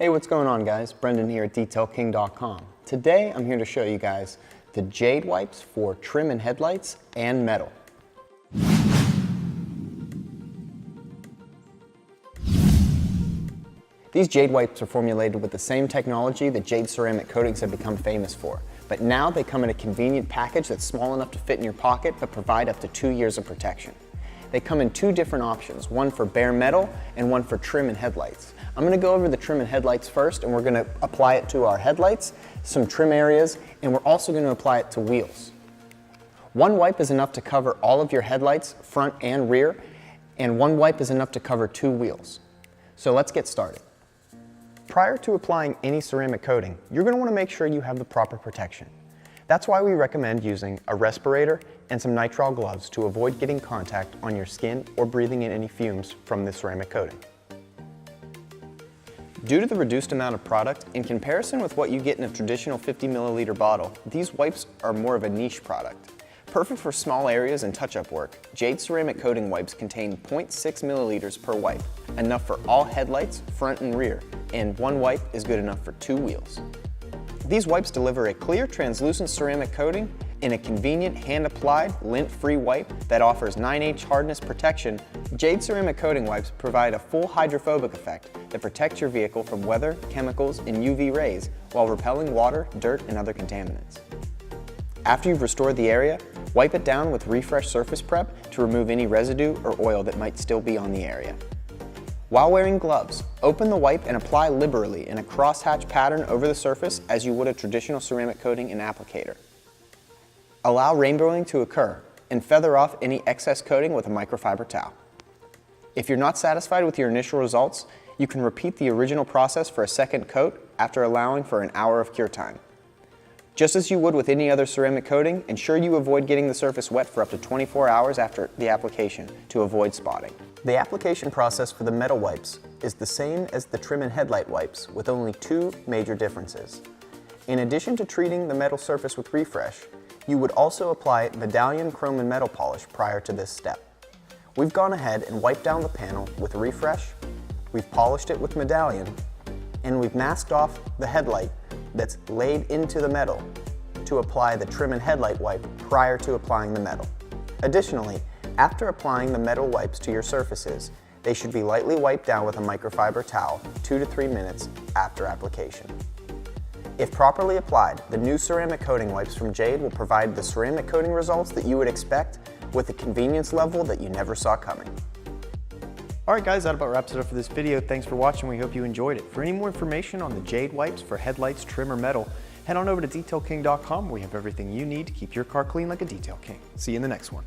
Hey, what's going on guys? Brendan here at DetailKing.com. Today I'm here to show you guys the Jade wipes for trim and headlights and metal. These Jade wipes are formulated with the same technology that Jade Ceramic Coatings have become famous for, but now they come in a convenient package that's small enough to fit in your pocket but provide up to 2 years of protection. They come in two different options, one for bare metal and one for trim and headlights. I'm going to go over the trim and headlights first, and we're going to apply it to our headlights, some trim areas, and we're also going to apply it to wheels. One wipe is enough to cover all of your headlights, front and rear, and one wipe is enough to cover 2 wheels. So let's get started. Prior to applying any ceramic coating, you're going to want to make sure you have the proper protection. That's why we recommend using a respirator and some nitrile gloves to avoid getting contact on your skin or breathing in any fumes from the ceramic coating. Due to the reduced amount of product, in comparison with what you get in a traditional 50 milliliter bottle, these wipes are more of a niche product. Perfect for small areas and touch-up work, Jade Ceramic Coating Wipes contain 0.6 milliliters per wipe, enough for all headlights, front and rear, and one wipe is good enough for 2 wheels. These wipes deliver a clear, translucent ceramic coating in a convenient, hand-applied, lint-free wipe that offers 9H hardness protection. Jade Ceramic Coating Wipes provide a full hydrophobic effect that protects your vehicle from weather, chemicals, and UV rays while repelling water, dirt, and other contaminants. After you've restored the area, wipe it down with Refresh Surface Prep to remove any residue or oil that might still be on the area. While wearing gloves, open the wipe and apply liberally in a crosshatch pattern over the surface as you would a traditional ceramic coating and applicator. Allow rainbowing to occur and feather off any excess coating with a microfiber towel. If you're not satisfied with your initial results, you can repeat the original process for a second coat after allowing for an hour of cure time. Just as you would with any other ceramic coating, ensure you avoid getting the surface wet for up to 24 hours after the application to avoid spotting. The application process for the metal wipes is the same as the trim and headlight wipes, with only 2 major differences. In addition to treating the metal surface with Refresh, you would also apply medallion chrome and metal polish prior to this step. We've gone ahead and wiped down the panel with Refresh, we've polished it with medallion, and we've masked off the headlight that's laid into the metal to apply the trim and headlight wipe prior to applying the metal. Additionally, after applying the metal wipes to your surfaces, they should be lightly wiped down with a microfiber towel 2 to 3 minutes after application. If properly applied, the new ceramic coating wipes from Jade will provide the ceramic coating results that you would expect with a convenience level that you never saw coming. Alright guys, that about wraps it up for this video. Thanks for watching. We hope you enjoyed it. For any more information on the Jade wipes for headlights, trim, or metal, head on over to DetailKing.com where we have everything you need to keep your car clean like a Detail King. See you in the next one.